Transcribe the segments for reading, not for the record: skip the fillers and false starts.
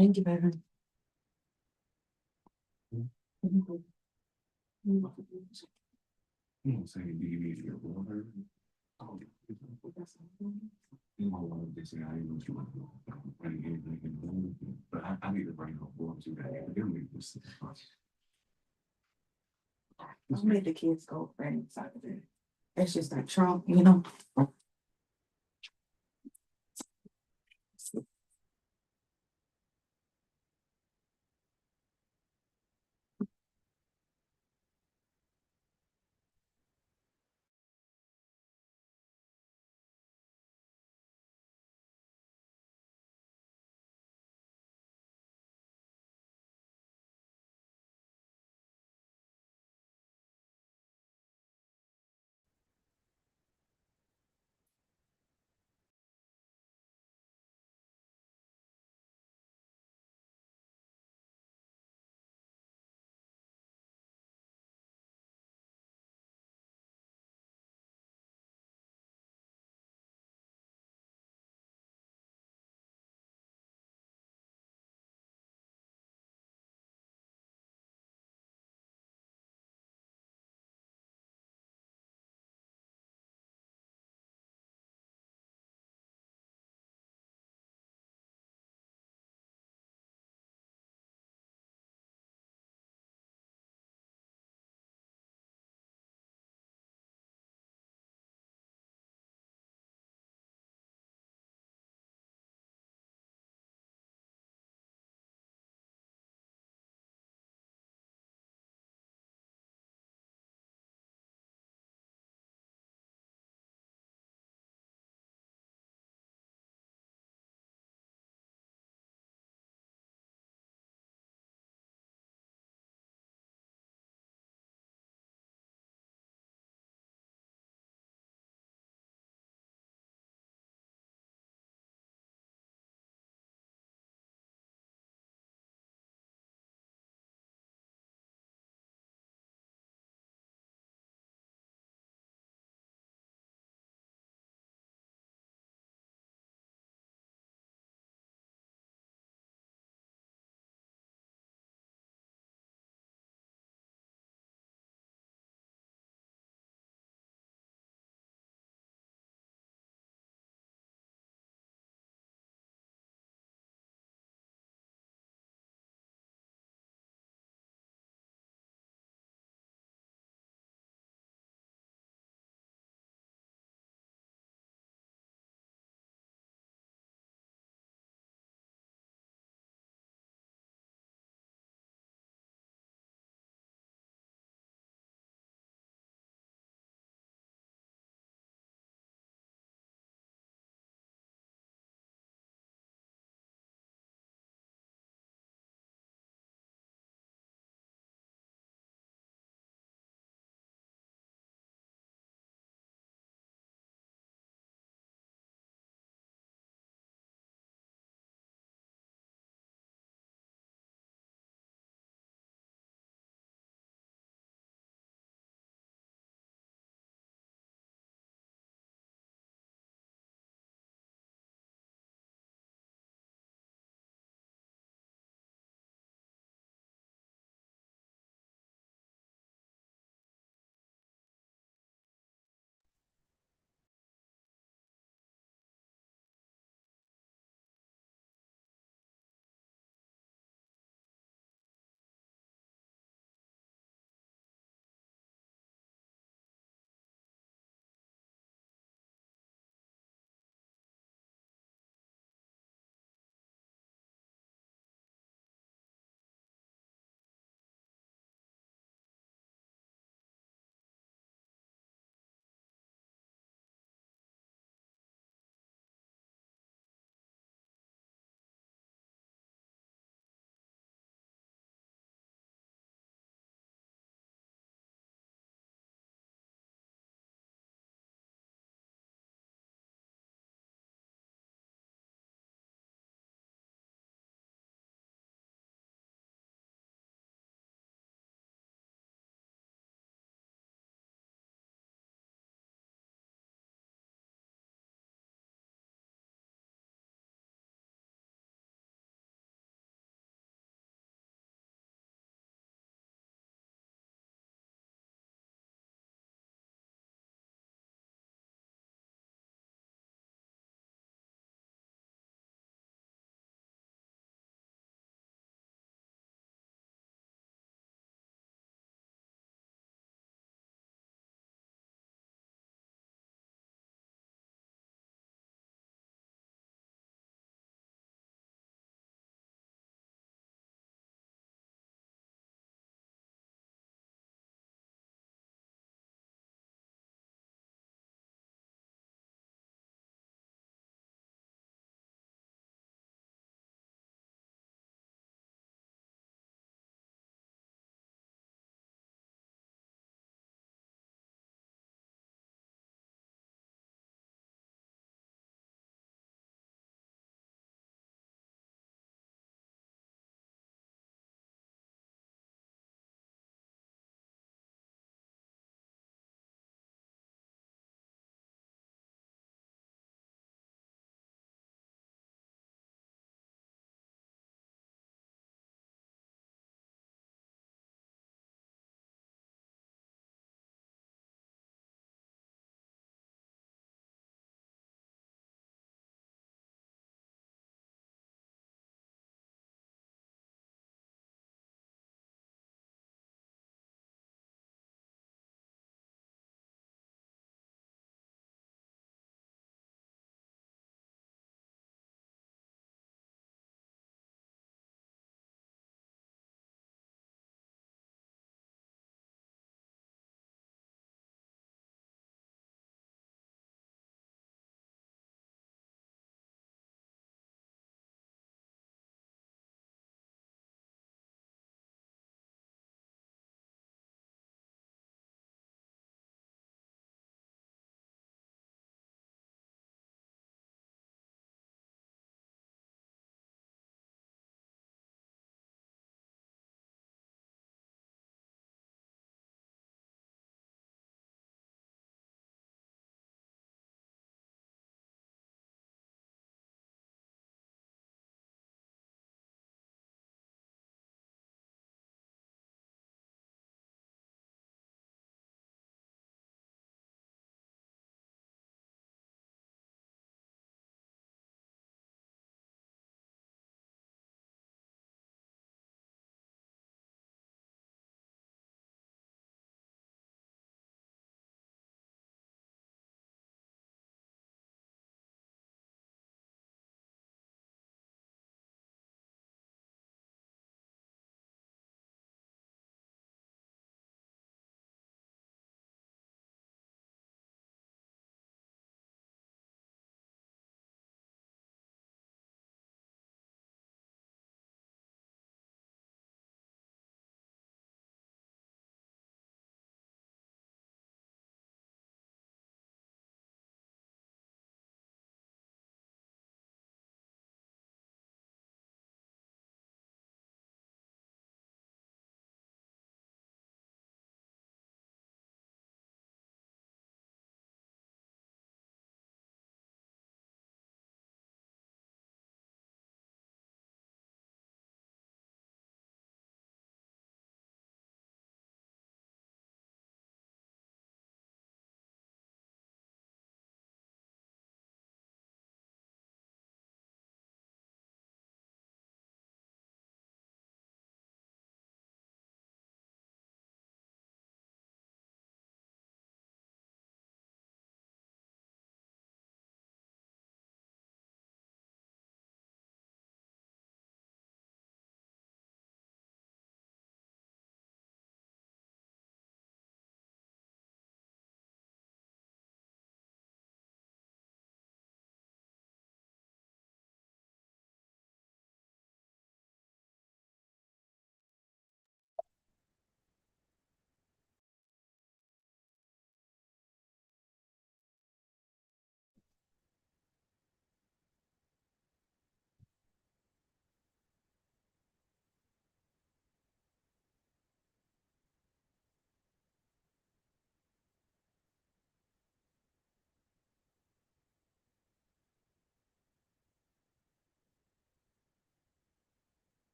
Thank you, baby. You know, saying, do you need your water? Oh, you know, they say, I ain't gonna do it. But I need to bring her water to that academic. Don't let the kids go right inside of it. That's just like Trump, you know.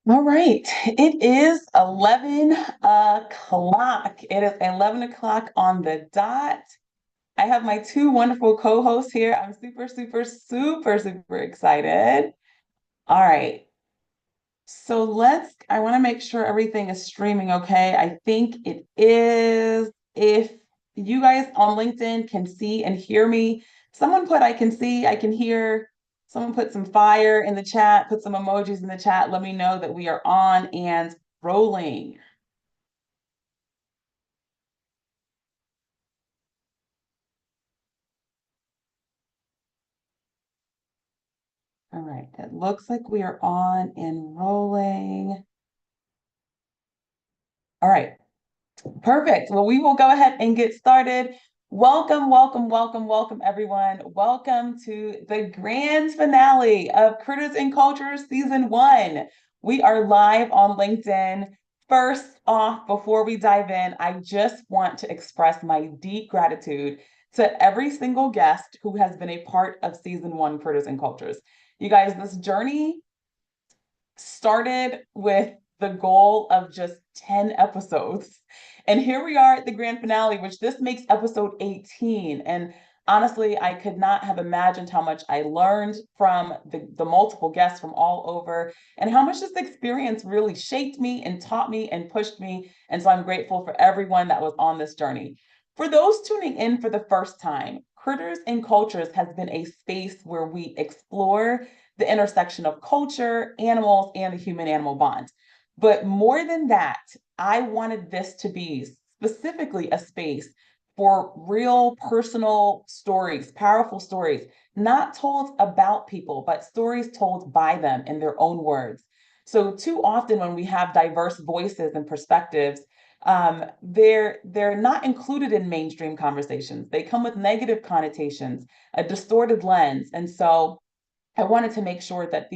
All right, it is 11 o'clock. It is 11 o'clock on the dot. I have my two wonderful co-hosts here. I'm super, super, super, super excited. All right, so I want to make sure everything is streaming okay. I think it is. If you guys on LinkedIn can see and hear me, someone put I can see, I can hear. Someone put some fire in the chat, put some emojis in the chat. Let me know that we are on and rolling. All right, it looks like we are on and rolling. All right, perfect. Well, we will go ahead and get started. Welcome, welcome, welcome, welcome, everyone. Welcome to the grand finale of Critters and Cultures Season 1. We are live on LinkedIn. First off, before we dive in, I just want to express my deep gratitude to every single guest who has been a part of Season 1 Critters and Cultures. You guys, this journey started with the goal of just 10 episodes. And here we are at the grand finale, which this makes episode 18. And honestly, I could not have imagined how much I learned from the multiple guests from all over and how much this experience really shaped me and taught me and pushed me. And so I'm grateful for everyone that was on this journey. For those tuning in for the first time, Critters and Cultures has been a space where we explore the intersection of culture, animals, and the human-animal bond. But more than that, I wanted this to be specifically a space for real personal stories, powerful stories, not told about people, but stories told by them in their own words. So too often when we have diverse voices and perspectives, they're not included in mainstream conversations. They come with negative connotations, a distorted lens. And so I wanted to make sure that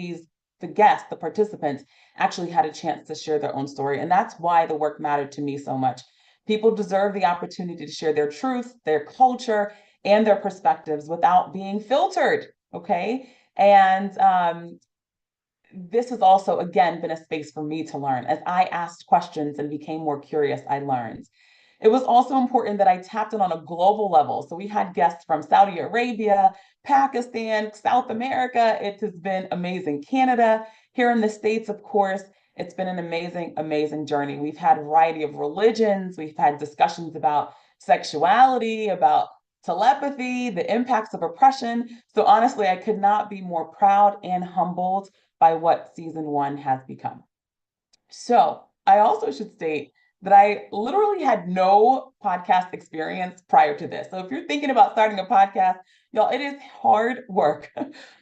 the guests, the participants, actually had a chance to share their own story. And that's why the work mattered to me so much. People deserve the opportunity to share their truth, their culture, and their perspectives without being filtered. Okay. And this has also, again, been a space for me to learn. As I asked questions and became more curious, I learned. It was also important that I tapped in on a global level. So we had guests from Saudi Arabia, Pakistan, South America. It has been amazing. Canada, here in the States, of course, it's been an amazing, amazing journey. We've had a variety of religions. We've had discussions about sexuality, about telepathy, the impacts of oppression. So honestly, I could not be more proud and humbled by what season 1 has become. So I also should state that I literally had no podcast experience prior to this. So if you're thinking about starting a podcast, y'all, it is hard work.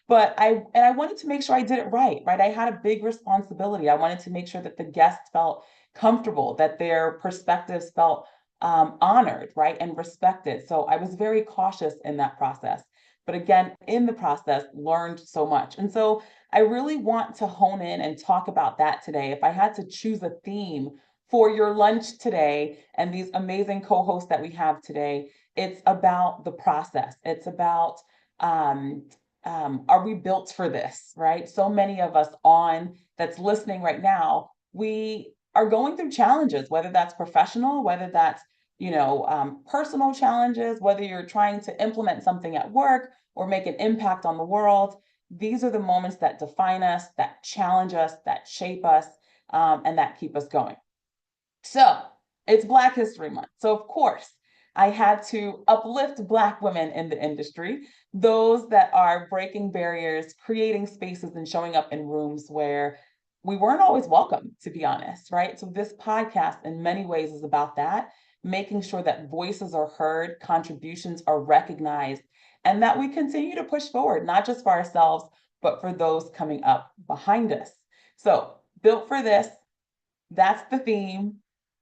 But I wanted to make sure I did it right? I had a big responsibility. I wanted to make sure that the guests felt comfortable, that their perspectives felt honored, right, and respected. So I was very cautious in that process. But again, in the process, learned so much. And so I really want to hone in and talk about that today. If I had to choose a theme for your lunch today and these amazing co-hosts that we have today, it's about the process. It's about are we built for this, right? So many of us that's listening right now, we are going through challenges, whether that's professional, whether that's personal challenges, whether you're trying to implement something at work or make an impact on the world. These are the moments that define us, that challenge us, that shape us, and that keep us going. So it's Black History Month. So of course, I had to uplift Black women in the industry, those that are breaking barriers, creating spaces, and showing up in rooms where we weren't always welcome, to be honest, right? So this podcast in many ways is about that, making sure that voices are heard, contributions are recognized, and that we continue to push forward, not just for ourselves, but for those coming up behind us. So built for this, that's the theme.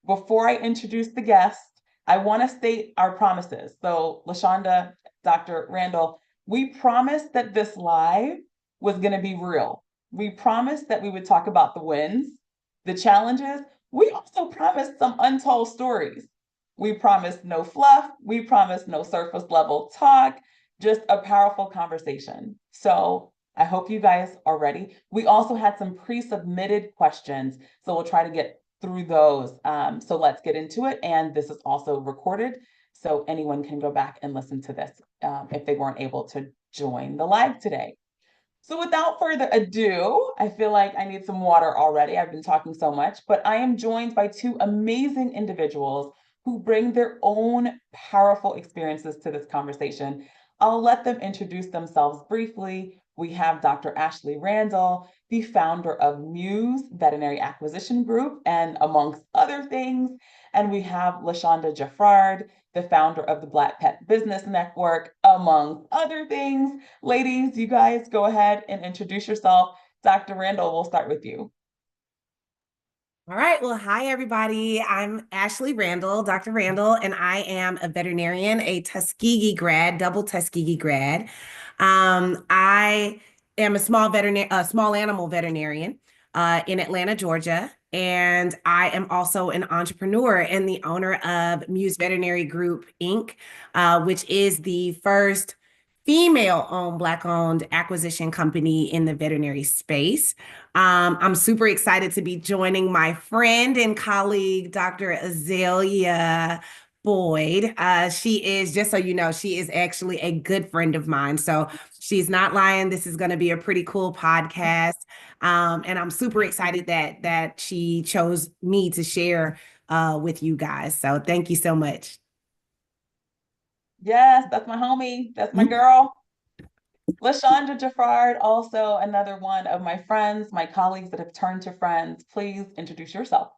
Before I introduce the guest, I want to state our promises. So LaShonda, Dr. Randall, we promised that this live was going to be real. We promised that we would talk about the wins, the challenges. We also promised some untold stories. We promised no fluff. We promised no surface level talk, just a powerful conversation. So I hope you guys are ready. We also had some pre-submitted questions, so we'll try to get through those. So let's get into it. And this is also recorded, so anyone can go back and listen to this if they weren't able to join the live today. So without further ado, I feel like I need some water already. I've been talking so much, but I am joined by two amazing individuals who bring their own powerful experiences to this conversation. I'll let them introduce themselves briefly. We have Dr. Ashley Randall, the founder of Muse Veterinary Acquisition Group, and amongst other things. And we have LaShonda Geffrard, the founder of the Black Pet Business Network, among other things. Ladies, you guys go ahead and introduce yourself. Dr. Randall, we'll start with you. All right. Well, hi, everybody. I'm Ashley Randall, Dr. Randall, and I am a veterinarian, a Tuskegee grad, double Tuskegee grad. I am a small animal veterinarian in Atlanta, Georgia, and I am also an entrepreneur and the owner of Muse Veterinary Group, Inc., which is the first female-owned, Black-owned acquisition company in the veterinary space. I'm super excited to be joining my friend and colleague, Dr. Azalea Boyd. She is, just so you know, she is actually a good friend of mine. So she's not lying. This is going to be a pretty cool podcast. And I'm super excited that she chose me to share with you guys. So thank you so much. Yes, that's my homie. That's my girl. LaShonda Geffrard, also another one of my friends, my colleagues that have turned to friends. Please introduce yourself.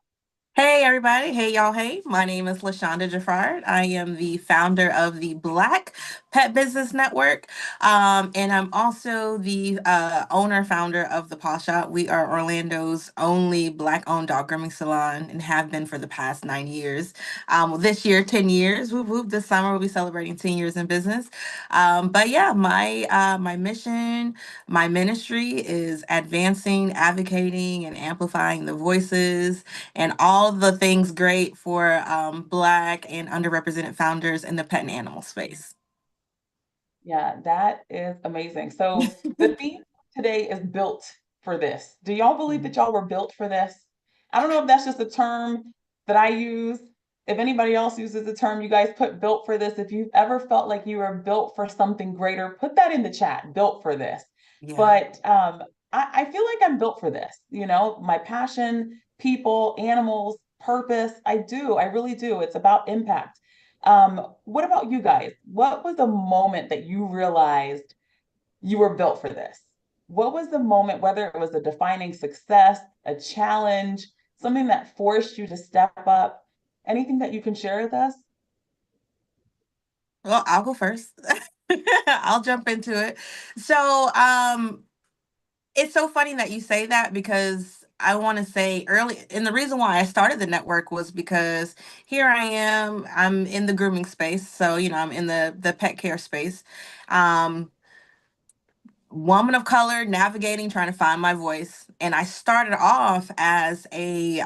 Hey everybody, hey y'all, hey. My name is LaShonda Geffrard. I am the founder of the Black Pet Business Network, and I'm also the founder of the Paw Shop. We are Orlando's only Black-owned dog grooming salon and have been for the past 9 years. This year, 10 years. Whoop, whoop. This summer we'll be celebrating 10 years in business. But yeah, my mission, my ministry is advancing, advocating, and amplifying the voices and all the things great for Black and underrepresented founders in the pet and animal space. Yeah, that is amazing. So the theme today is built for this. Do y'all believe that y'all were built for this? I don't know if that's just a term that I use. If anybody else uses the term, you guys put built for this. If you've ever felt like you were built for something greater, put that in the chat, built for this. Yeah. But I feel like I'm built for this. You know, my passion, people, animals, purpose. I really do. It's about impact. What about you guys? What was the moment that you realized you were built for this? What was the moment, whether it was a defining success, a challenge, something that forced you to step up? Anything that you can share with us? Well, I'll go first. I'll jump into it. So, it's so funny that you say that because I want to say early, and the reason why I started the network was because here I am, I'm in the grooming space. So, I'm in the pet care space. Woman of color, navigating, trying to find my voice. And I started off as a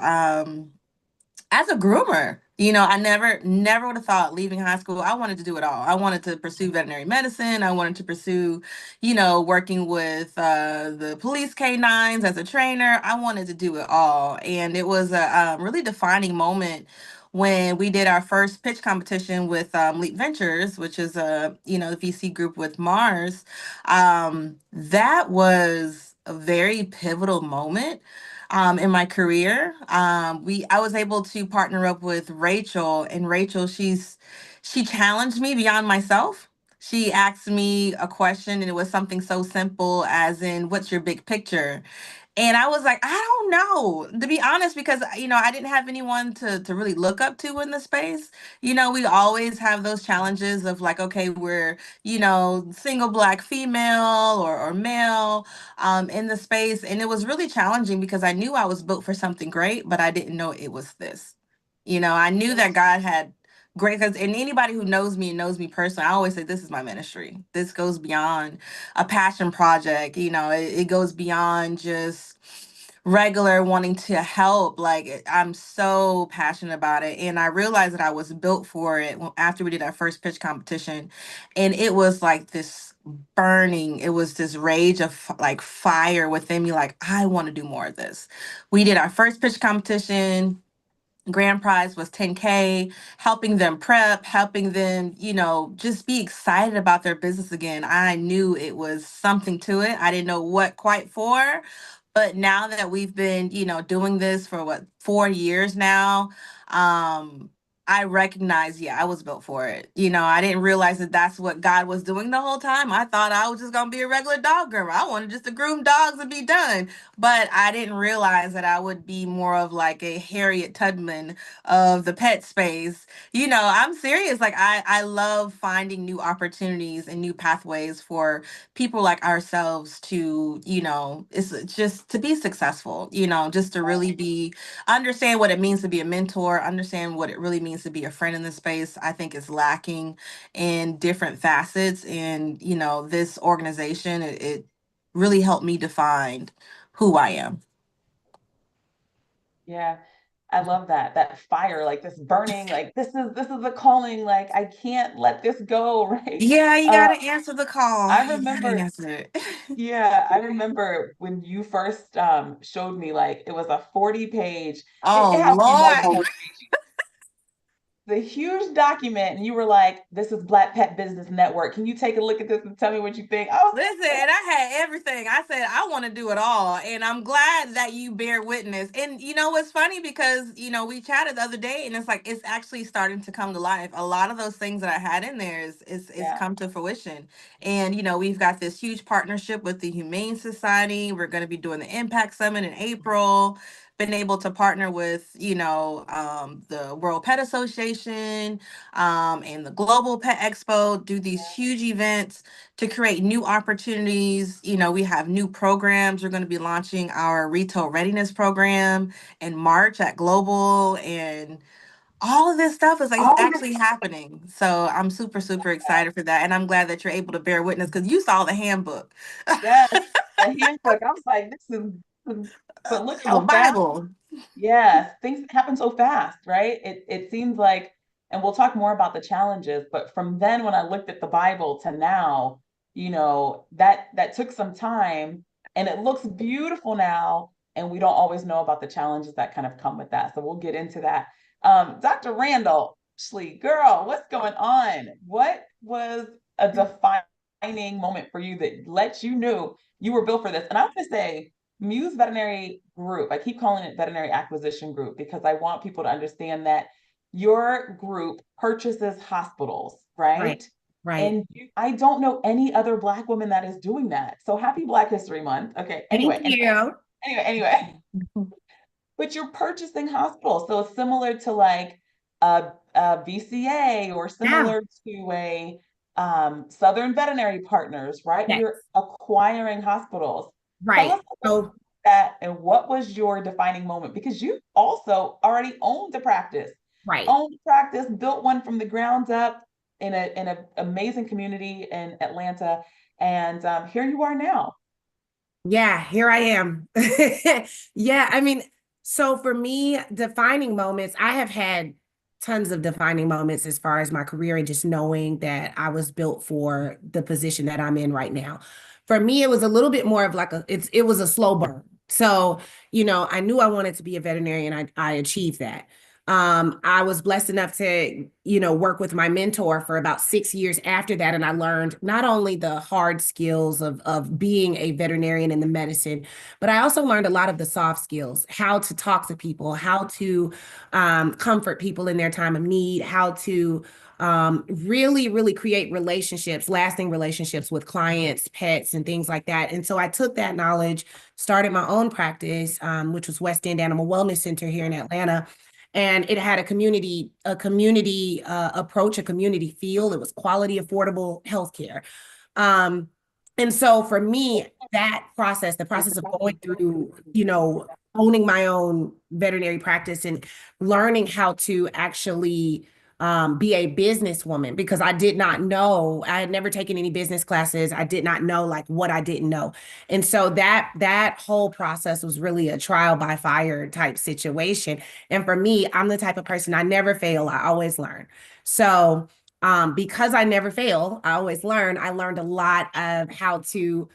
groomer. I never would have thought leaving high school, I wanted to do it all. I wanted to pursue veterinary medicine. I wanted to pursue, working with the police canines as a trainer. I wanted to do it all. And it was a really defining moment when we did our first pitch competition with Leap Ventures, which is the VC group with Mars. That was a very pivotal moment in my career. I was able to partner up with Rachel, and Rachel, she challenged me beyond myself. She asked me a question, and it was something so simple as in, "What's your big picture?" And I was like, I don't know, to be honest, because I didn't have anyone to really look up to in the space. We always have those challenges of like, okay, we're single Black female or male in the space, and it was really challenging because I knew I was built for something great, but I didn't know it was this. I knew that God had great, because and anybody who knows me and knows me personally, I always say this is my ministry. This goes beyond a passion project. It goes beyond just regular wanting to help. Like, I'm so passionate about it. And I realized that I was built for it after we did our first pitch competition. And it was like this burning, it was this rage of like fire within me. Like, I want to do more of this. We did our first pitch competition. Grand prize was 10K, helping them prep, helping them, just be excited about their business again. I knew it was something to it. I didn't know what quite for, but now that we've been, doing this for 4 years now, I recognize, yeah, I was built for it. I didn't realize that that's what God was doing the whole time. I thought I was just gonna be a regular dog groomer. I wanted just to groom dogs and be done. But I didn't realize that I would be more of like a Harriet Tubman of the pet space. I'm serious. Like, I love finding new opportunities and new pathways for people like ourselves to, it's just to be successful, just to really understand what it means to be a mentor, understand what it really means to be a friend in this space. I think is lacking in different facets. And, this organization, it really helped me define who I am. Yeah, I love that fire, like this burning, like this is a calling, like I can't let this go, right? Yeah, you Uh, gotta answer the call. I You gotta remember, answer it. yeah, I remember when you first showed me, like it was a 40-page, it Oh had to be more than Lord. 40 pages, the huge document, and you were like, this is Black Pet Business Network. Can you take a look at this and tell me what you think? I was Listen, like, and I had everything. I said, I want to do it all. And I'm glad that you bear witness. And it's funny because, we chatted the other day and it's like, it's actually starting to come to life. A lot of those things that I had in there is yeah. come to fruition. And, we've got this huge partnership with the Humane Society. We're going to be doing the Impact Summit in April. Been able to partner with, the World Pet Association, and the Global Pet Expo, do these huge events to create new opportunities. We have new programs. We're going to be launching our retail readiness program in March at Global, and all of this stuff is like it's actually happening. So I'm super, super excited for that. And I'm glad that you're able to bear witness because you saw the handbook. Yes, the handbook. I was like, but look A how fast. Bible. Yes, things happen so fast, right? It seems like, and we'll talk more about the challenges, but from then when I looked at the Bible to now, that took some time, and it looks beautiful now, and we don't always know about the challenges that kind of come with that. So we'll get into that. Dr. Randall, Ashley, girl, what's going on? What was a defining moment for you that let you know you were built for this? And I want to say, Muse Veterinary Group, I keep calling it Veterinary Acquisition Group because I want people to understand that your group purchases hospitals, right? Right. And I don't know any other Black woman that is doing that. So happy Black History Month. Okay. Thank Anyway, you. anyway. But you're purchasing hospitals. So it's similar to like a VCA or Yeah. similar to a Southern Veterinary Partners, right? Yes. You're acquiring hospitals. Tell Right. us So that and what was your defining moment? Because you also already right. owned a practice, built one from the ground up in an amazing community in Atlanta, and here you are now. Yeah, here I am. Yeah, I mean, so for me, defining moments, I have had tons of defining moments as far as my career and just knowing that I was built for the position that I'm in right now. For me, it was a little bit more of like it was a slow burn. So, I knew I wanted to be a veterinarian. I achieved that. I was blessed enough to, work with my mentor for about 6 years after that. And I learned not only the hard skills of being a veterinarian in the medicine, but I also learned a lot of the soft skills, how to talk to people, how to comfort people in their time of need, how to really, really create relationships, lasting relationships with clients, pets, and things like that. And so I took that knowledge, started my own practice, which was West End Animal Wellness Center here in Atlanta. And it had a community approach, a community feel. It was quality, affordable healthcare. Um, and so for me, that process, the process of going through, owning my own veterinary practice and learning how to actually be a businesswoman because I did not know. I had never taken any business classes. I did not know like what I didn't know. And so that whole process was really a trial by fire type situation. And for me, I'm the type of person, I never fail, I always learn. So because I never fail, I always learn. I learned a lot of how to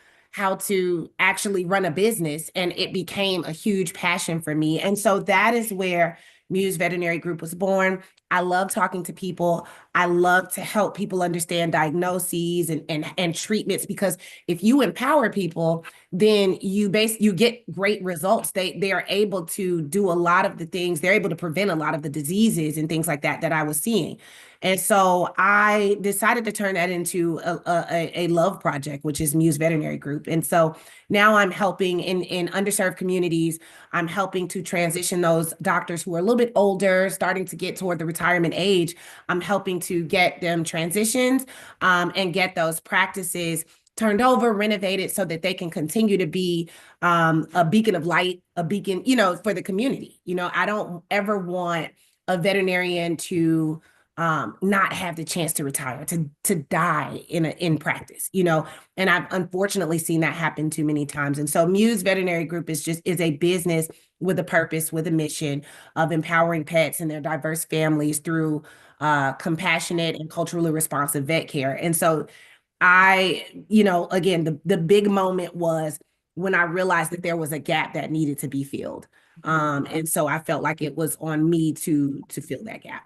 actually run a business, and it became a huge passion for me. And so that is where Muse Veterinary Group was born. I love talking to people. I love to help people understand diagnoses and treatments, because if you empower people, then you get great results. They are able to do a lot of the things. They're able to prevent a lot of the diseases and things like that I was seeing. And so I decided to turn that into a love project, which is Muse Veterinary Group. And so now I'm helping in underserved communities. I'm helping to transition those doctors who are a little bit older, starting to get toward the retirement age. I'm helping to get them transitioned and get those practices turned over, renovated, so that they can continue to be a beacon of light, a beacon, for the community. I don't ever want a veterinarian to not have the chance to retire, to die in practice, and I've unfortunately seen that happen too many times. And so Muse Veterinary Group is a business with a purpose, with a mission of empowering pets and their diverse families through compassionate and culturally responsive vet care. And so again, the big moment was when I realized that there was a gap that needed to be filled. And so I felt like it was on me to fill that gap.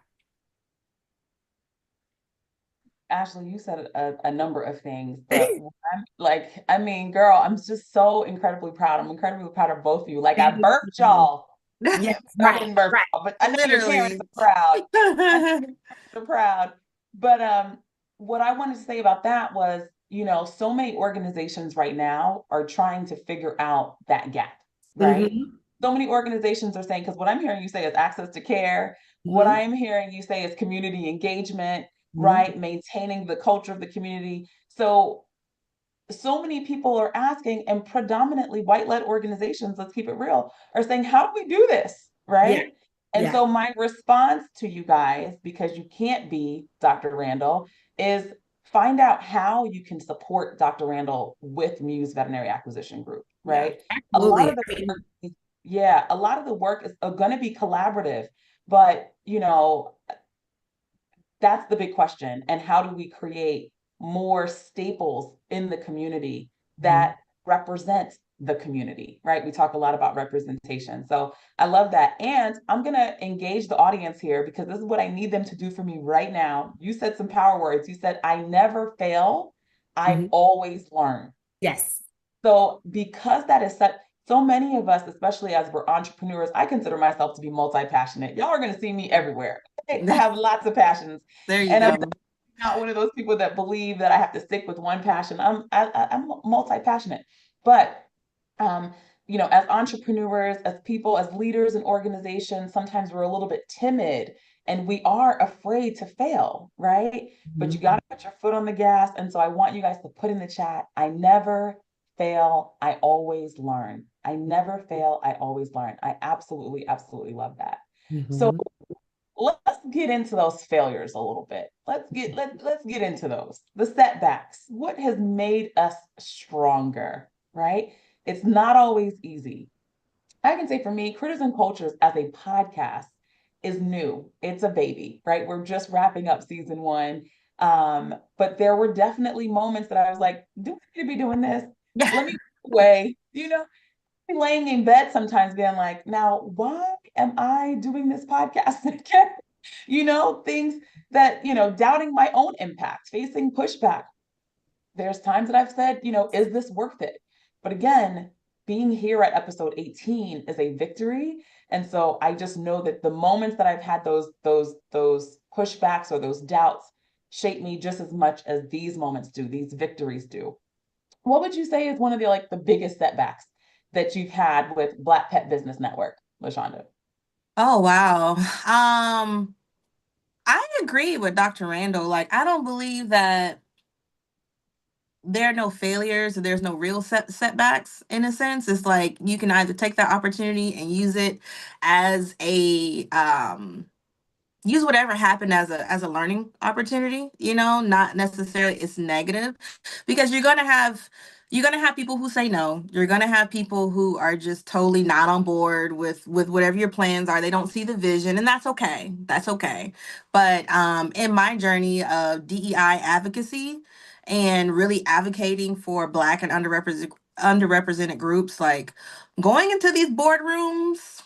Ashley, you said a number of things, but I'm like, I mean, girl, I'm just so incredibly proud. I'm incredibly proud of both of you. Like, I birthed y'all. Yes, I didn't birth right. y'all, but I know your parents Literally. are proud. They're proud. But what I wanted to say about that was, so many organizations right now are trying to figure out that gap, right? Mhm. So many organizations are saying, because what I'm hearing you say is access to care. What Mhm. I'm hearing you say is community engagement, Mhm. right? Maintaining the culture of the community. So many people are asking, and predominantly white-led organizations, let's keep it real, are saying, how do we do this, Yeah. right? And Yeah. so my response to you guys, because you can't be Dr. Randall, is find out how you can support Dr. Randall with Muse Veterinary Acquisition Group, Yeah. right? A lot Absolutely. of the work, yeah, a lot of the work is going to be collaborative, but that's the big question. And how do we create more staples in the community Mhm. that represent the community, right? We talk a lot about representation. So I love that. And I'm going to engage the audience here because this is what I need them to do for me right now. You said some power words. You said, I never fail. I Mhm. always learn. Yes. So because that is such, so many of us, especially as we're entrepreneurs, I consider myself to be multi-passionate. Y'all are going to see me everywhere. I have lots of passions. There you And I'm go. not one of those people that believe that I have to stick with one passion. I'm multi-passionate. But um, as entrepreneurs, as people, as leaders in organizations, sometimes we're a little bit timid and we are afraid to fail, right? But you Mhm. got to put your foot on the gas. And so I want you guys to put in the chat, I never fail, I always learn. I never fail, I always learn. I absolutely, absolutely love that. So Mhm. let's get into those failures a little bit. Let's get into those. The setbacks. What has made us stronger, right? It's not always easy. I can say for me, Critters and Cultures as a podcast is new. It's a baby, right? We're just wrapping up season one. But there were definitely moments that I was like, do we need to be doing this? Let me get away, laying in bed sometimes being like, now, why am I doing this podcast again? Things that, doubting my own impact, facing pushback. There's times that I've said, is this worth it? But again, being here at episode 18 is a victory. And so I just know that the moments that I've had those pushbacks or those doubts shape me just as much as these moments do, these victories do. What would you say is one of the biggest setbacks that you've had with Black Pet Business Network, LaShonda? Oh, wow. I agree with Dr. Randall. Like, I don't believe that there are no failures or there's no real setbacks in a sense. It's like you can either take that opportunity and use it as a use whatever happened as a learning opportunity, not necessarily it's negative, because you're gonna have people who say no. You're gonna have people who are just totally not on board with whatever your plans are. They don't see the vision, and that's okay. That's okay. But in my journey of DEI advocacy and really advocating for Black and underrepresented groups, like going into these boardrooms,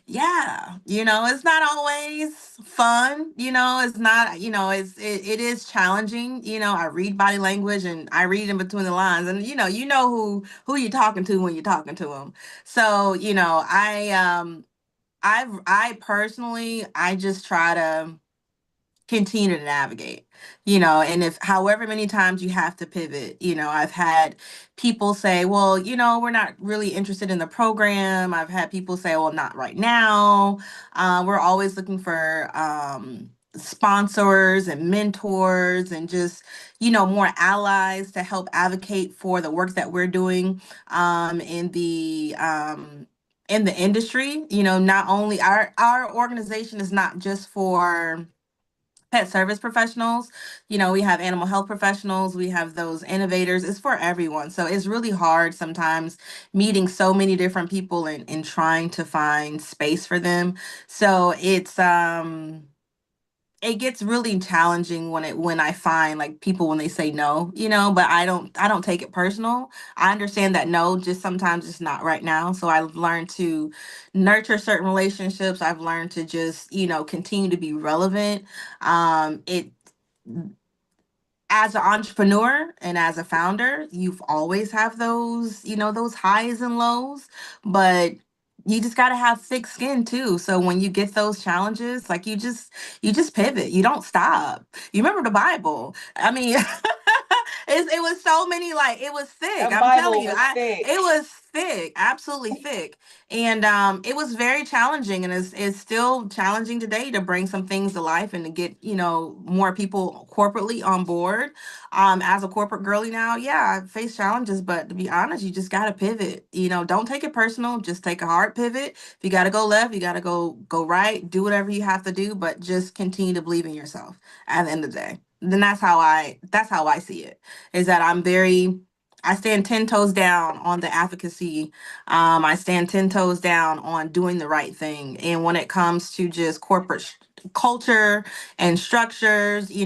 yeah, it's not always fun, it's not, it is challenging. I read body language and I read in between the lines, and you know who you're talking to when you're talking to them. So, I personally, I just try to continue to navigate, and if however many times you have to pivot. I've had people say, well, we're not really interested in the program. I've had people say, well, not right now. We're always looking for sponsors and mentors and just, more allies to help advocate for the work that we're doing in the industry. Not only our organization is not just for pet service professionals. We have animal health professionals, we have those innovators. It's for everyone. So it's really hard sometimes meeting so many different people and trying to find space for them. So it gets really challenging when I find like people when they say no, but I don't take it personal. I understand that no, just sometimes it's not right now. So I've learned to nurture certain relationships. I've learned to just, continue to be relevant. It As an entrepreneur and as a founder, you've always have those, those highs and lows, but you just got to have thick skin too. So when you get those challenges, like you just pivot. You don't stop. You remember the Bible. I mean, it was so many, like it was thick. The I'm telling Bible you, was thick. it was thick, absolutely thick. And it was very challenging, and it's still challenging today to bring some things to life and to get, more people corporately on board. As a corporate girly now, yeah, I face challenges, but to be honest, you just gotta pivot. Don't take it personal, just take a hard pivot. If you gotta go left, you gotta go right, do whatever you have to do, but just continue to believe in yourself at the end of the day. Then that's how I see it, is that I stand 10 toes down on the advocacy. I stand 10 toes down on doing the right thing. And when it comes to just corporate culture and structures, you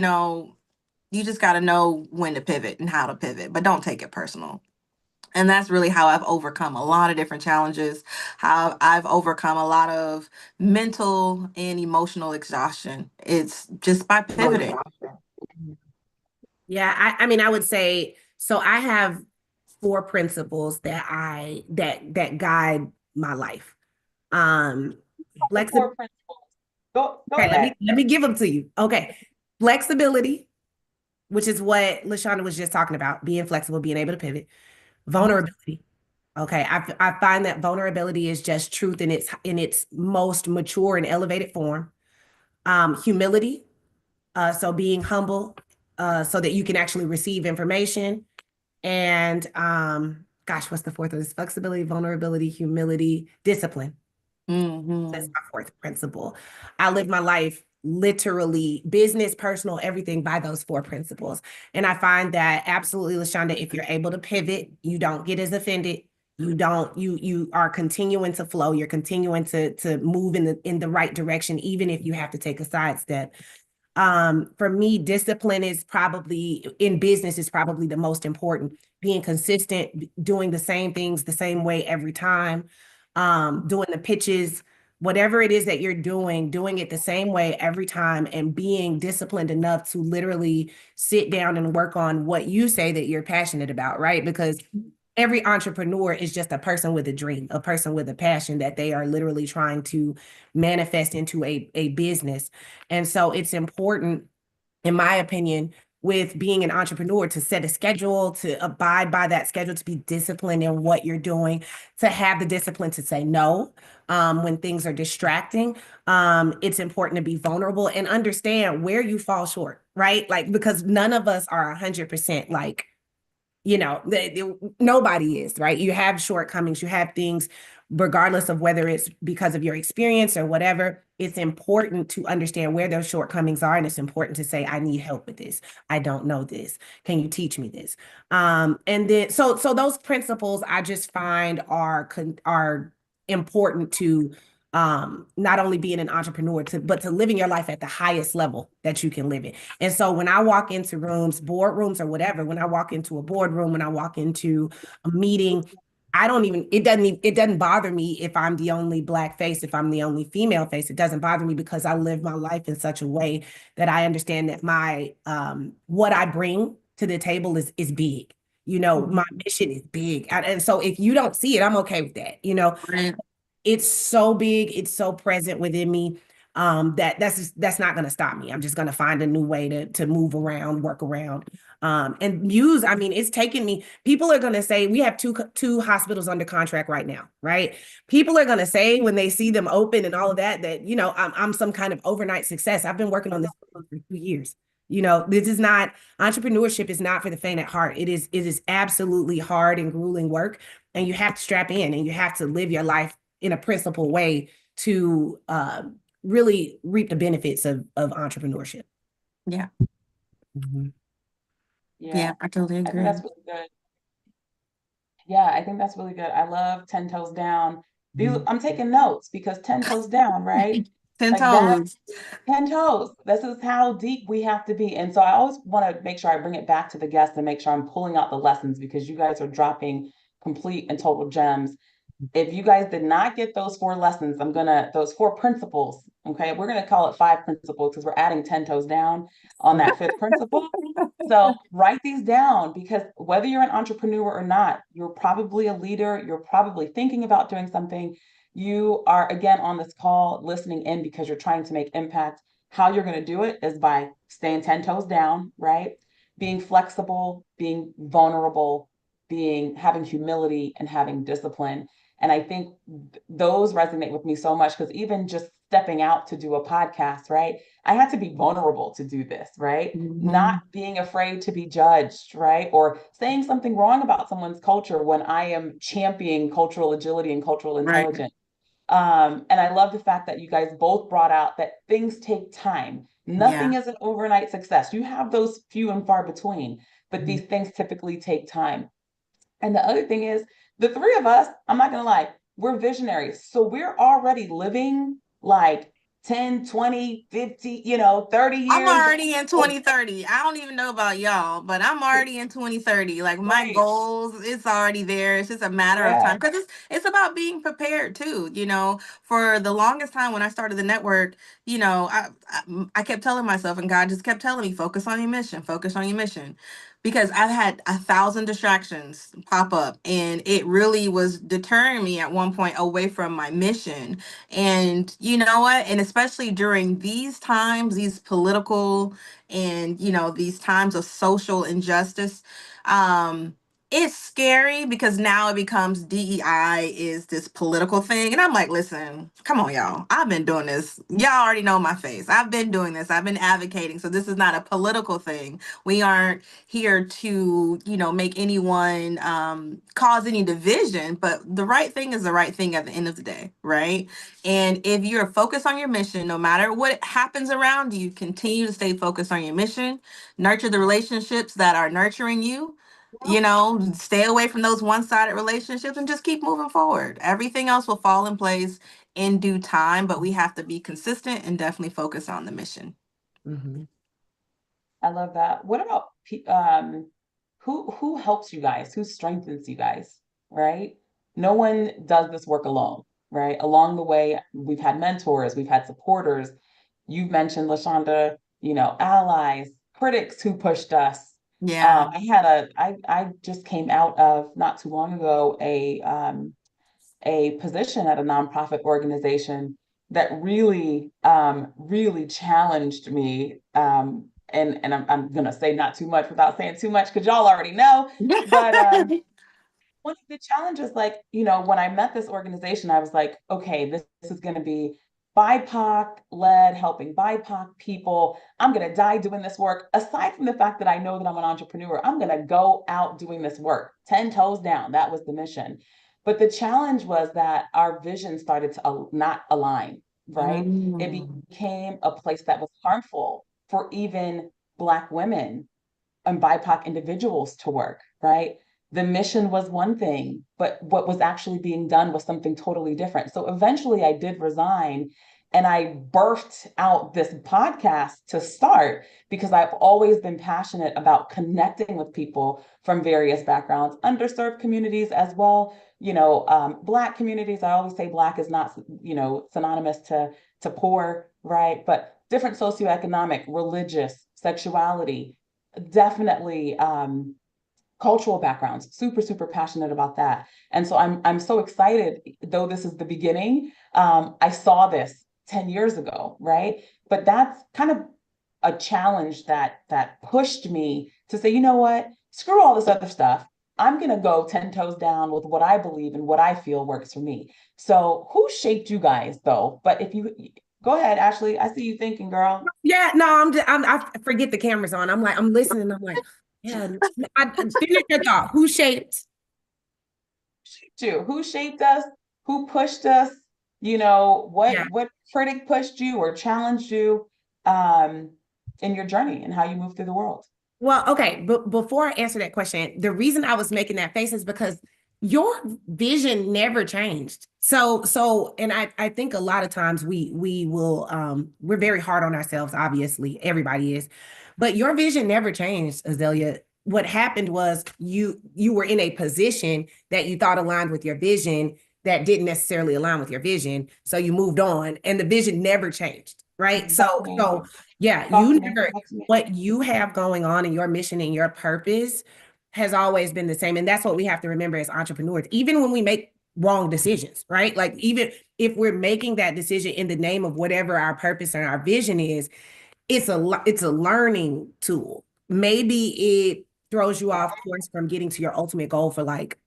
just got to know when to pivot and how to pivot, but don't take it personal. And that's really how I've overcome a lot of different challenges, how I've overcome a lot of mental and emotional exhaustion. It's just by pivoting. Yeah, I mean, I would say so. I have 4 principles that guide my life. The Flexi- core principles. Go okay, ahead. let me give them to you. Okay, flexibility, which is what LaShonda was just talking about, being flexible, being able to pivot. Vulnerability. Okay, I find that vulnerability is just truth in its most mature and elevated form. Humility, so being humble, so that you can actually receive information. And gosh, what's the fourth of this? Flexibility, vulnerability, humility, discipline. That's Mhm. my 4th principle. I live my life literally business, personal, everything by those 4 principles. And I find that absolutely, LaShonda, if you're able to pivot, you don't get as offended. You are continuing to flow. You're continuing to move in the right direction, even if you have to take a sidestep. For me, discipline is probably in business is probably the most important. Being consistent, doing the same things the same way every time, doing the pitches, whatever it is that you're doing it the same way every time, and being disciplined enough to literally sit down and work on what you say that you're passionate about, right? Because every entrepreneur is just a person with a dream, a person with a passion that they are literally trying to manifest into a business. And so it's important, in my opinion, with being an entrepreneur, to set a schedule, to abide by that schedule, to be disciplined in what you're doing, to have the discipline to say no when things are distracting. It's important to be vulnerable and understand where you fall short, right? Like, because none of us are 100% like, nobody is, right? You have shortcomings, you have things, regardless of whether it's because of your experience or whatever, it's important to understand where those shortcomings are. And it's important to say, I need help with this. I don't know this. Can you teach me this? And then, so those principles I just find are important to not only being an entrepreneur, but to living your life at the highest level that you can live it. And so when I walk into rooms, boardrooms or whatever, when I walk into a boardroom, when I walk into a meeting, it doesn't bother me if I'm the only Black face, if I'm the only female face. It doesn't bother me because I live my life in such a way that I understand that my what I bring to the table is big. You know, my mission is big. And so if you don't see it, I'm okay with that. You know, Right. it's so big, it's so present within me, that's not going to stop me. I'm just going to find a new way to move around, work around, and use. I mean, it's taken me. People are going to say we have two hospitals under contract right now, right? People are going to say when they see them open and all of that you know I'm some kind of overnight success. I've been working on this for 2 years. You know, this is not entrepreneurship is not for the faint at heart. It is absolutely hard and grueling work, and you have to strap in and you have to live your life in a principled way to really reap the benefits of entrepreneurship. Yeah. Mhm. Yeah, I totally I think agree. that's really good. Yeah, I think that's really good. I love 10 toes down. I'm taking notes because 10 toes down, right? 10 Like that, toes. 10 toes. This is how deep we have to be. And so I always want to make sure I bring it back to the guests and make sure I'm pulling out the lessons because you guys are dropping complete and total gems. If you guys did not get those 4 lessons, those 4 principles, okay, we're gonna call it 5 principles because we're adding 10 toes down on that 5th principle. So write these down because whether you're an entrepreneur or not, you're probably a leader, you're probably thinking about doing something. You are again on this call listening in because you're trying to make impact. How you're going to do it is by staying 10 toes down, right? Being flexible, being vulnerable, having humility and having discipline. And I think those resonate with me so much because even just stepping out to do a podcast, right? I had to be vulnerable to do this, right? Not being afraid to be judged, right? Or saying something wrong about someone's culture when I am championing cultural agility and cultural Right. intelligence. And I love the fact that you guys both brought out that things take time. Nothing is an overnight success. You have those few and far between, but these things typically take time. And the other thing is, the 3 of us, I'm not gonna lie, we're visionaries. So we're already living like 10, 20, 50, 30 I'm years. already in 2030. I don't even know about y'all, but I'm already in 2030. Like my Right. goals, it's already there. It's just a matter of time because it's about being prepared too. For the longest time when I started the network, I kept telling myself, and God just kept telling me, focus on your mission, focus on your mission. Because I've had 1,000 distractions pop up, and it really was deterring me at one point away from my mission. And you know what? And especially during these times, these political and, these times of social injustice, um, it's scary because now it becomes DEI is this political thing. And I'm like, listen, come on, y'all. I've been doing this. Y'all already know my face. I've been doing this. I've been advocating. So this is not a political thing. We aren't here to, make anyone cause any division. But the right thing is the right thing at the end of the day, right? And if you're focused on your mission, no matter what happens around you, continue to stay focused on your mission, nurture the relationships that are nurturing you, stay away from those one-sided relationships and just keep moving forward. Everything else will fall in place in due time, but we have to be consistent and definitely focus on the mission. Mhm. I love that. What about who helps you guys? Who strengthens you guys? Right? No one does this work alone, right? Along the way, we've had mentors, we've had supporters. You've mentioned LaShonda, allies, critics who pushed us. Yeah. I just came out of not too long ago a position at a nonprofit organization that really really challenged me. And I'm gonna say not too much without saying too much because y'all already know. But one of the challenges, like, when I met this organization, I was like, okay, this is going to be BIPOC led, helping BIPOC people. I'm going to die doing this work. Aside from the fact that I know that I'm an entrepreneur, I'm going to go out doing this work, 10 toes down. That was the mission. But the challenge was that our vision started to not align, right? It became a place that was harmful for even Black women and BIPOC individuals to work, right? The mission was one thing, but what was actually being done was something totally different. So eventually I did resign and I birthed out this podcast to start because I've always been passionate about connecting with people from various backgrounds, underserved communities as well. Black communities. I always say Black is not, synonymous to poor, right? But different socioeconomic, religious, sexuality, definitely cultural backgrounds, super passionate about that. And so I'm so excited, though this is the beginning. I saw this 10 years ago, right? But that's kind of a challenge that pushed me to say, you know what, screw all this other stuff. I'm gonna go 10 toes down with what I believe and what I feel works for me. So who shaped you guys though? But if you go ahead, Ashley, I see you thinking, girl. Yeah, no, I forget the camera's on. I'm listening. I'm like, yeah, finish your thought. Who shaped? Who shaped us? Who pushed us? What Yeah. what critic pushed you or challenged you in your journey and how you move through the world? Well, okay, but before I answer that question, the reason I was making that face is because your vision never changed. And I think a lot of times we will we're very hard on ourselves, obviously, everybody is, but your vision never changed, Azalea. What happened was you were in a position that you thought aligned with your vision that didn't necessarily align with your vision. So you moved on and the vision never changed, right? So yeah, you never, what you have going on in your mission and your purpose has always been the same. And that's what we have to remember as entrepreneurs, even when we make wrong decisions, right? Like even if we're making that decision in the name of whatever our purpose and our vision is, it's a learning tool. Maybe it throws you off course from getting to your ultimate goal for like,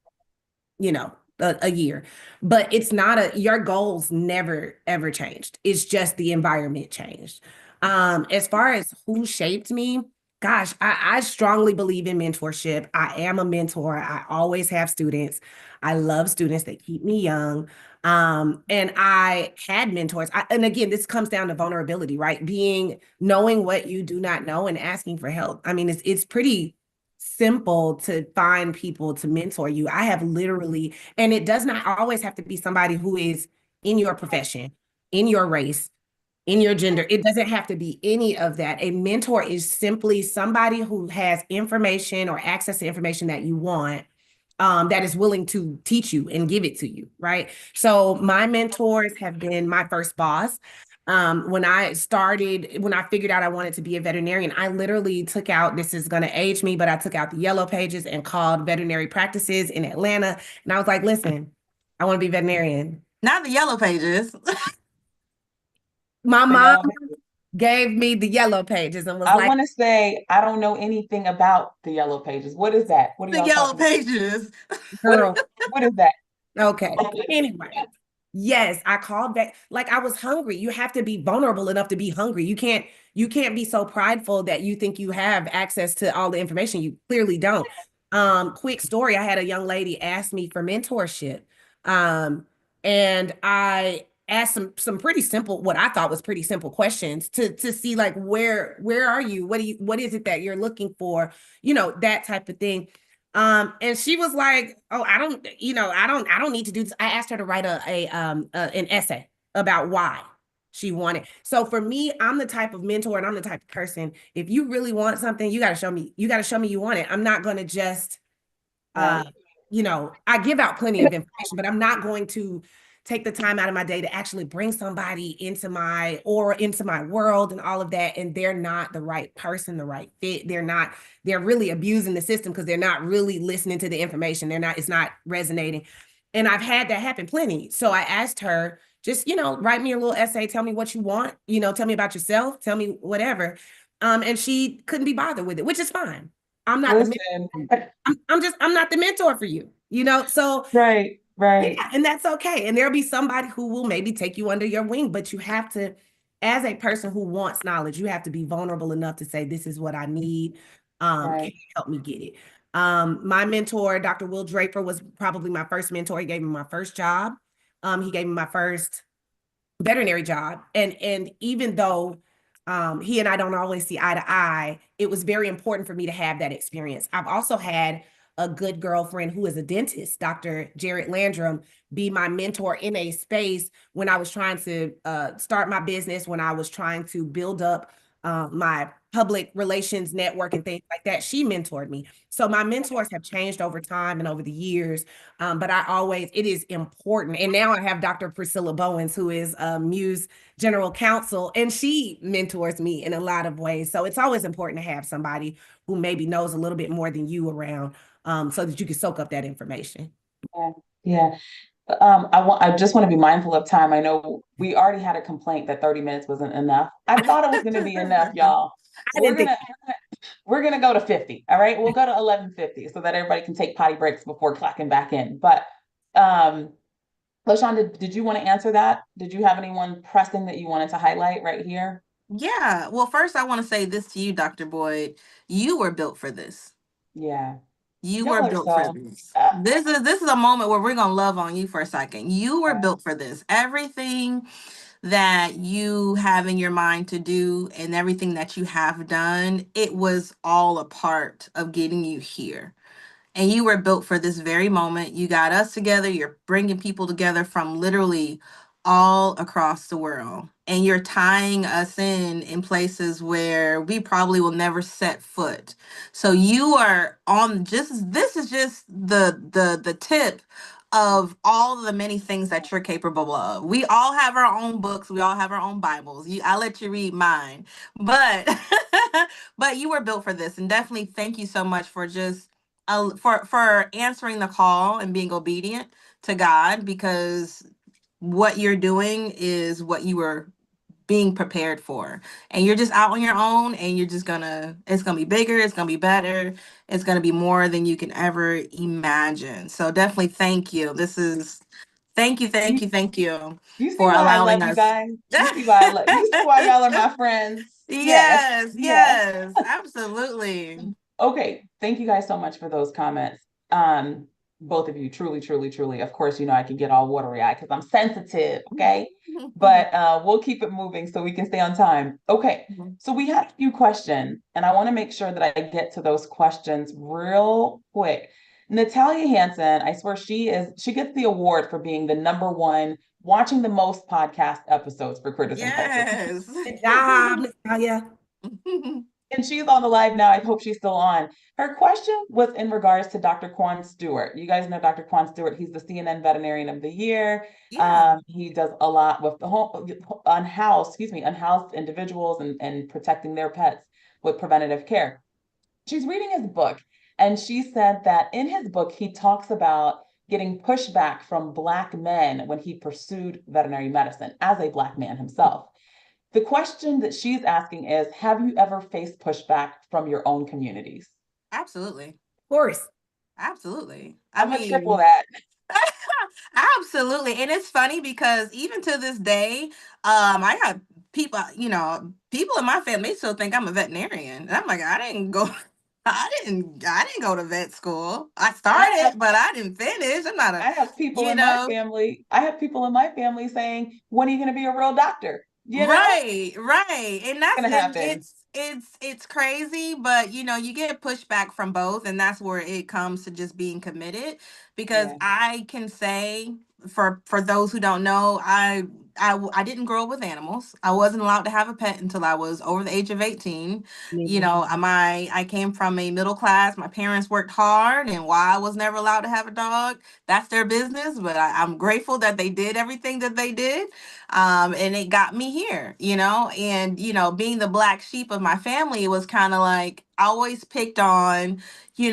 a year, but it's not your goals never ever changed. It's just the environment changed. As far as who shaped me, gosh, I strongly believe in mentorship. I am a mentor. I always have students. I love students. They keep me young. And I had mentors. And again, this comes down to vulnerability, right? Knowing what you do not know and asking for help. I mean, it's pretty simple to find people to mentor you. I have literally, and it does not always have to be somebody who is in your profession, in your race, in your gender. It doesn't have to be any of that. A mentor is simply somebody who has information or access to information that you want, that is willing to teach you and give it to you, right? So my mentors have been my first boss. When I figured out I wanted to be a veterinarian, I literally took out, this is going to age me, but I took out the yellow pages and called veterinary practices in Atlanta. And I was like, listen, I want to be veterinarian. Not the yellow pages. My mom gave me the yellow pages and was like, I want to say, I don't know anything about the yellow pages. What is that? What are The y'all yellow talking pages. girl, What is that? okay. Anyway, yes, I called back. Like I was hungry. You have to be vulnerable enough to be hungry. You can't be so prideful that you think you have access to all the information. You clearly don't. Quick story. I had a young lady ask me for mentorship. And I asked some pretty simple, what I thought was pretty simple questions to see like where are you? What is it that you're looking for? That type of thing. And she was like, "Oh, I don't need to do this." I asked her to write an essay about why she wanted. So for me, I'm the type of mentor and I'm the type of person, if you really want something, you got to show me you want it. I'm not going to just, I give out plenty of information, but I'm not going to take the time out of my day to actually bring somebody into my world and all of that. And they're not the right person, the right fit. They're really abusing the system because they're not really listening to the information. It's not resonating. And I've had that happen plenty. So I asked her, just, write me a little essay, tell me what you want, tell me about yourself, tell me whatever. And she couldn't be bothered with it, which is fine. I'm not I'm not the mentor for you, so Right. yeah, and that's okay. And there'll be somebody who will maybe take you under your wing, but you have to, as a person who wants knowledge, you have to be vulnerable enough to say, this is what I need. Can you help me get it? My mentor, Dr. Will Draper, was probably my first mentor. He gave me my first job. He gave me my first veterinary job. And even though he and I don't always see eye to eye, it was very important for me to have that experience. I've also had a good girlfriend who is a dentist, Dr. Jared Landrum, be my mentor in a space when I was trying to start my business, when I was trying to build up my public relations network and things like that. She mentored me. So my mentors have changed over time and over the years. But it is important. And now I have Dr. Priscilla Bowens, who is Muse General Counsel, and she mentors me in a lot of ways. So it's always important to have somebody who maybe knows a little bit more than you around, so that you can soak up that information. Yeah. Yeah. I just want to be mindful of time. I know we already had a complaint that 30 minutes wasn't enough. I thought it was going to be enough, y'all. I didn't think We're gonna go to 50. All right, we'll go to 11:50 so that everybody can take potty breaks before clocking back in. But LaShonda, did you want to answer that? Did you have anyone pressing that you wanted to highlight right here? Yeah. Well, first I want to say this to you, Dr. Boyd. You were built for this. Yeah. You Y'all were are built for so this. This is a moment where we're gonna love on you for a second. You were built for this. Everything that you have in your mind to do and everything that you have done, it was all a part of getting you here. And you were built for this very moment. You got us together. You're bringing people together from literally all across the world. And you're tying us in places where we probably will never set foot. So you are on just this is just the tip of all the many things that you're capable of. We all have our own books. We all have our own Bibles. I'll let you read mine. But but you were built for this. And definitely thank you so much for just for answering the call and being obedient to God, because what you're doing is what you were being prepared for, and you're just out on your own, and you're just it's gonna be bigger, it's gonna be better, it's gonna be more than you can ever imagine. So definitely thank you, thank you, thank you You see for why I allowing love you us. guys? You see why y'all are my friends? Yes. Yes, Yes. yes, absolutely. Okay, thank you guys so much for those comments. Both of you, truly, truly, truly. Of course, I can get all watery eyed because I'm sensitive, okay? But we'll keep it moving so we can stay on time. Okay, so we have a few questions, and I want to make sure that I get to those questions real quick. Natalia Hansen, I swear she gets the award for being the #1 watching the most podcast episodes for Critters and Culture. Yes. good job, Natalia. And she's on the live now. I hope she's still on. Her question was in regards to Dr. Quan Stewart. You guys know Dr. Quan Stewart. He's the CNN Veterinarian of the Year. Yeah. He does a lot with the unhoused individuals and protecting their pets with preventative care. She's reading his book, and she said that in his book, he talks about getting pushback from Black men when he pursued veterinary medicine as a Black man himself. The question that she's asking is, have you ever faced pushback from your own communities? Absolutely. Of course. Absolutely. I'm gonna triple that. Absolutely. And it's funny because even to this day, I got people, people in my family still think I'm a veterinarian. And I'm like, I didn't go to vet school. I started, but I didn't finish. I'm not I have people you in my know, family. I have people in my family saying, when are you gonna be a real doctor? right, right. And It's gonna happen. it's crazy, but you get pushback from both, and that's where it comes to just being committed. Because Yeah. I can say, for those who don't know, I didn't grow up with animals. I wasn't allowed to have a pet until I was over the age of 18. I came from a middle class. My parents worked hard, and why I was never allowed to have a dog, that's their business. But I'm grateful that they did everything that they did. And it got me here, and being the black sheep of my family, it was kind of like always picked on,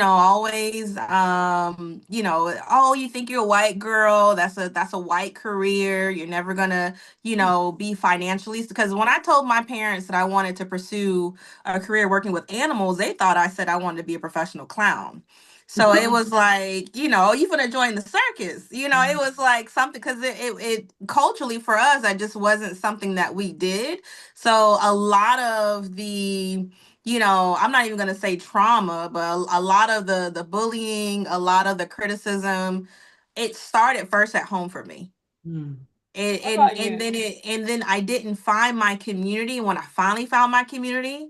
always, oh, you think you're a white girl, that's a white career, you're never gonna, be financially, because when I told my parents that I wanted to pursue a career working with animals, they thought I said I wanted to be a professional clown. So it was like, you know, you finna join the circus. You know, it was like something, because it culturally for us, that just wasn't something that we did. So a lot of the, you know, I'm not even gonna say trauma, but a lot of the bullying, a lot of the criticism, it started first at home for me. Mm. What about you? And then I didn't find my community. When I finally found my community,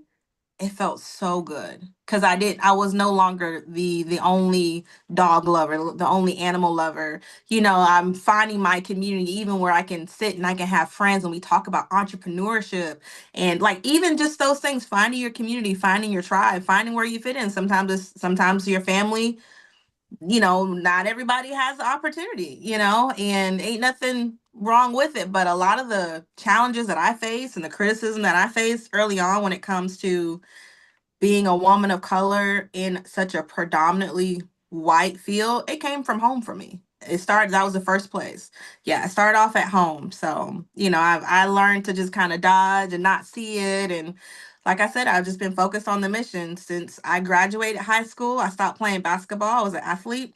it felt so good, because I was no longer the only dog lover, the only animal lover. You know, I'm finding my community, even where I can sit and I can have friends and we talk about entrepreneurship, and like even just those things, finding your community, finding your tribe, finding where you fit in. Sometimes your family, you know, not everybody has the opportunity, you know, and ain't nothing wrong with it. But a lot of the challenges that I face and the criticism that I faced early on when it comes to being a woman of color in such a predominantly white field, it came from home for me. That was the first place. Yeah, I started off at home. So, you know, I learned to just kind of dodge and not see it. And like I said, I've just been focused on the mission since I graduated high school. I stopped playing basketball. I was an athlete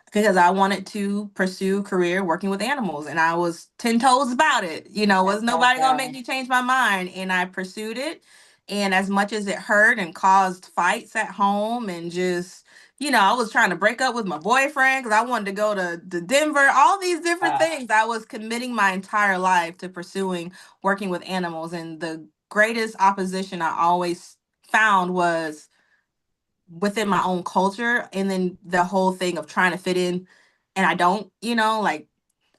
because I wanted to pursue a career working with animals, and I was 10 toes about it. You know, was nobody gonna make me change my mind, and I pursued it. And as much as it hurt and caused fights at home, and just, you know, I was trying to break up with my boyfriend because I wanted to go to Denver, all these different things. I was committing my entire life to pursuing working with animals. And the greatest opposition I always found was within my own culture, and then the whole thing of trying to fit in, and I don't, you know, like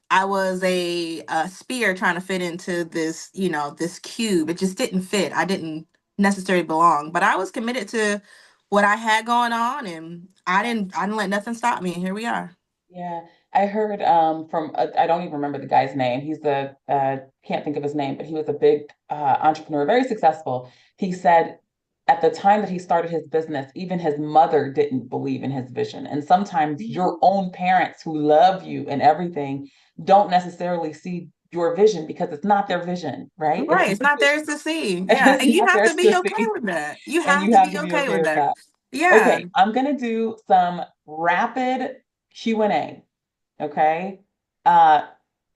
I was a spear trying to fit into this, you know, this cube. It just didn't fit. I didn't necessarily belong, but I was committed to what I had going on, and I didn't let nothing stop me, and here we are. Yeah, I heard from I don't even remember the guy's name. He's the can't think of his name, but he was a big entrepreneur, very successful. He said at the time that he started his business, even his mother didn't believe in his vision. And sometimes your own parents who love you and everything don't necessarily see your vision because it's not their vision, right? Right, it's not theirs to see. Yeah, It's and you not have to theirs be to okay see, with that. You and have you to have be to be okay okay with with that. that. Yeah. Okay, I'm gonna do some rapid Q&A. Okay. Uh,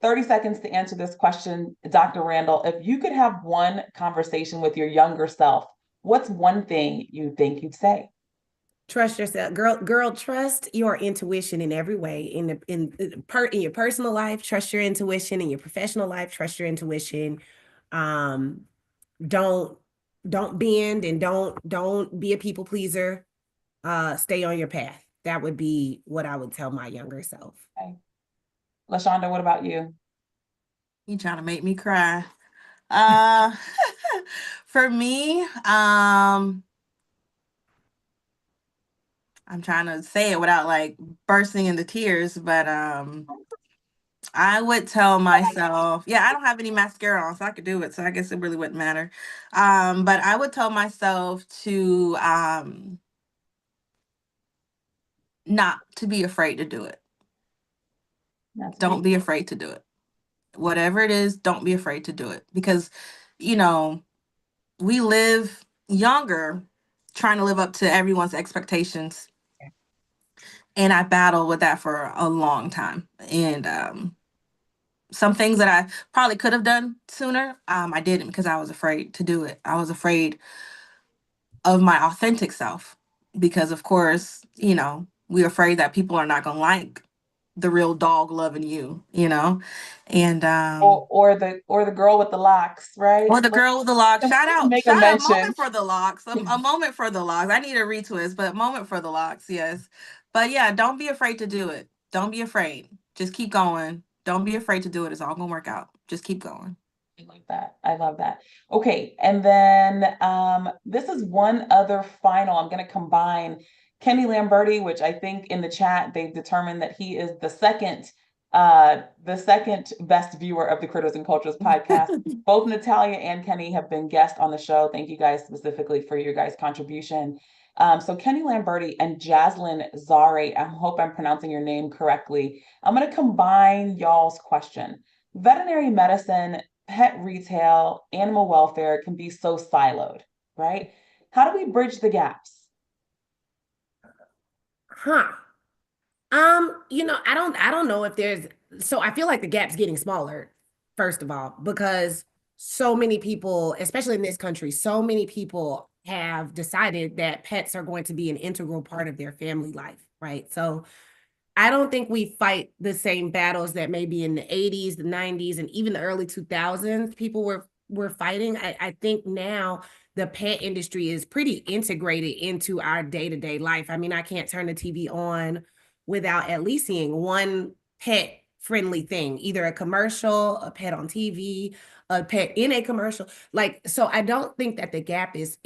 30 seconds to answer this question, Dr. Randall. If you could have one conversation with your younger self, what's one thing you think you'd say? Trust yourself, girl. Trust your intuition in every way. In your personal life, trust your intuition. In your professional life, trust your intuition. Um, don't bend, and don't be a people pleaser. Stay on your path. That would be what I would tell my younger self. Okay. LaShonda, what about you? You trying to make me cry. Uh for me, I'm trying to say it without like bursting into tears, but I would tell myself, yeah, I don't have any mascara on, so I could do it. So I guess it really wouldn't matter. But I would tell myself to not to be afraid to do it. Don't be afraid to do it. Whatever it is, don't be afraid to do it. Because, you know, we live younger trying to live up to everyone's expectations. And I battled with that for a long time. And some things that I probably could have done sooner, I didn't because I was afraid to do it. I was afraid of my authentic self because, of course, you know, we're afraid that people are not going to like the real dog loving you, you know, and Or the girl with the locks, right? or the girl with the locks. Make a Shout out, mention. moment for the locks. A moment for the locks. I need a retwist, but moment for the locks, yes. But yeah, don't be afraid to do it. Don't be afraid. Just keep going. Don't be afraid to do it. It's all gonna work out. Just keep going. I like that. I love that. Okay, and then this is one other final. I'm going to combine Kenny Lamberti, which I think in the chat they've determined that he is the second best viewer of the Critters and Cultures podcast. Both Natalia and Kenny have been guests on the show. Thank you guys specifically for your guys' contribution. So Kenny Lamberti and Jaslyn Zare, I hope I'm pronouncing your name correctly. I'm going to combine y'all's question. Veterinary medicine, pet retail, animal welfare can be so siloed, right? How do we bridge the gaps? Huh. I don't know if there's, so I feel like the gap's getting smaller, first of all, because so many people, especially in this country, so many people have decided that pets are going to be an integral part of their family life, right? So I don't think we fight the same battles that maybe in the 80s, the 90s, and even the early 2000s people were fighting. I think now the pet industry is pretty integrated into our day-to-day life. I mean, I can't turn the TV on without at least seeing one pet friendly thing, either a commercial, a pet on TV, a pet in a commercial. Like, so I don't think that the gap is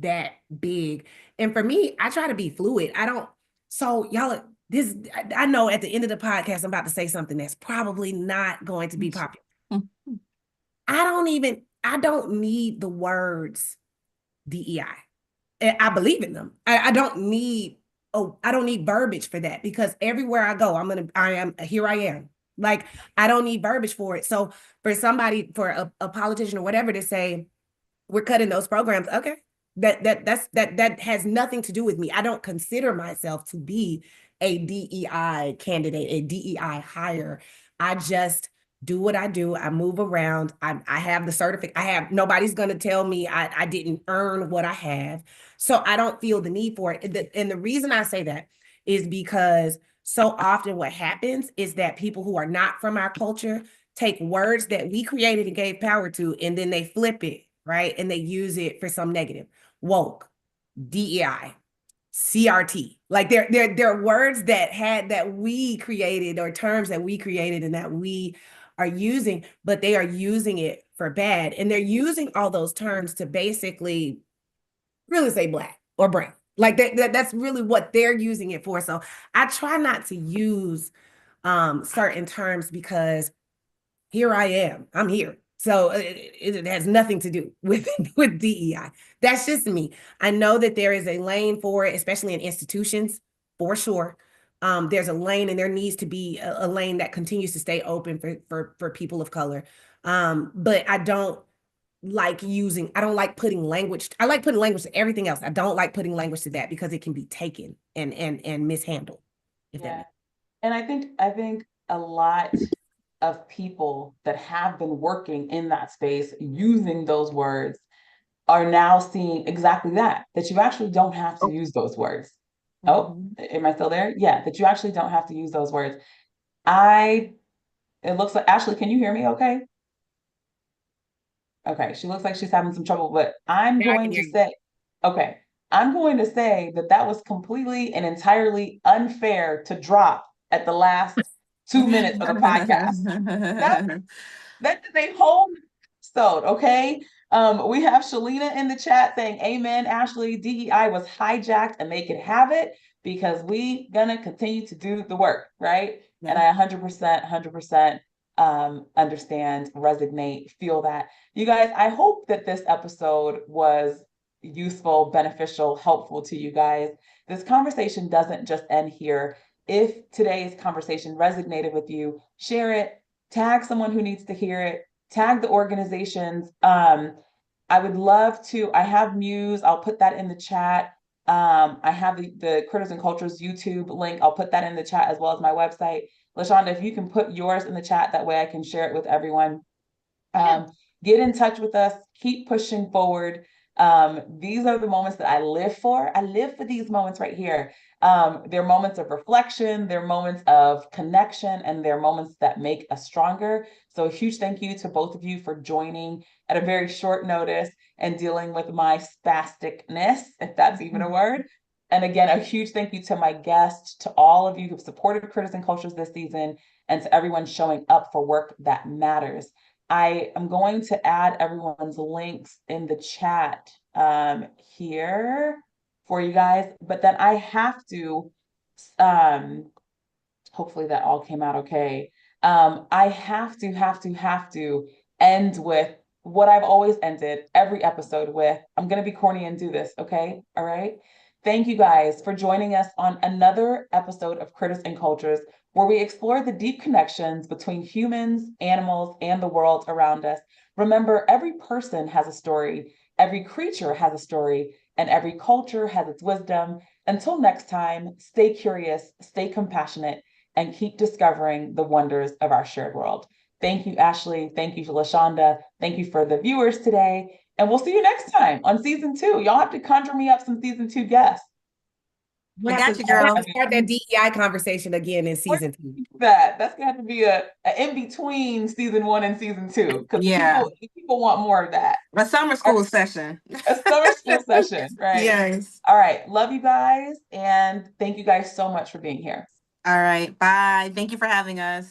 that big. And for me, I try to be fluid. I don't, so y'all, this, I know at the end of the podcast, I'm about to say something that's probably not going to be popular. I don't need the words DEI. I believe in them. I don't need, I don't need verbiage for that, because everywhere I go, here I am. Like, I don't need verbiage for it. So for somebody, for a politician or whatever to say, we're cutting those programs, okay. That has nothing to do with me. I don't consider myself to be a DEI candidate, a DEI hire. I just do what I do. I move around. I have the certificate. Nobody's going to tell me I didn't earn what I have. So I don't feel the need for it. And the reason I say that is because so often what happens is that people who are not from our culture take words that we created and gave power to, and then they flip it, right? And they use it for some negative. Woke, DEI, CRT. Like they're words that we created, or terms that we created and that we are using, but they are using it for bad. And they're using all those terms to basically really say black or brown. Like that's really what they're using it for. So I try not to use certain terms, because here I am. I'm here. So it has nothing to do with DEI. That's just me. I know that there is a lane for it, especially in institutions, for sure. There's a lane, and there needs to be a lane that continues to stay open for people of color. But I don't like putting language. I like putting language to everything else. I don't like putting language to that, because it can be taken and mishandled. If that makes sense. And I think a lot of people that have been working in that space using those words are now seeing exactly that you actually don't have to use those words. Oh, am I still there? Yeah, that you actually don't have to use those words. It looks like, Ashley, can you hear me okay? Okay, she looks like she's having some trouble, but I'm going to say, okay, I'm going to say that was completely and entirely unfair to drop at the last 2 minutes of the podcast. That's a whole episode, okay? We have Shalina in the chat saying, amen, Ashley, DEI was hijacked and they could have it because we gonna continue to do the work, right? Yeah. And I 100% understand, resonate, feel that. You guys, I hope that this episode was useful, beneficial, helpful to you guys. This conversation doesn't just end here. If today's conversation resonated with you, share it, tag someone who needs to hear it, tag the organizations. I would love to, I have Muse, I'll put that in the chat. I have the Critters and Cultures YouTube link. I'll put that in the chat, as well as my website. LaShonda, if you can put yours in the chat, that way I can share it with everyone. Get in touch with us, keep pushing forward. These are the moments that I live for. I live for these moments right here. They're moments of reflection, they're moments of connection, and they're moments that make us stronger. So a huge thank you to both of you for joining at a very short notice and dealing with my spasticness, if that's even a word. And again, a huge thank you to my guests, to all of you who've supported Critters and Cultures this season, and to everyone showing up for work that matters. I am going to add everyone's links in the chat here for you guys, but then I have to, hopefully that all came out okay. I have to end with what I've always ended every episode with. I'm going to be corny and do this, okay? All right? Thank you guys for joining us on another episode of Critters and Cultures, where we explore the deep connections between humans, animals, and the world around us. Remember, every person has a story, every creature has a story, and every culture has its wisdom. Until next time, stay curious, stay compassionate, and keep discovering the wonders of our shared world. Thank you, Ashley. Thank you, LaShonda. Thank you for the viewers today. And we'll see you next time on season 2. Y'all have to conjure me up some season 2 guests. I got you, We'll girl. have to start that DEI conversation again in season 2. That's gonna have to be a in between season 1 and season 2, because Yeah. people want more of that. A summer school session. A summer school session, right? Yes. All right. Love you guys, and thank you guys so much for being here. All right. Bye. Thank you for having us.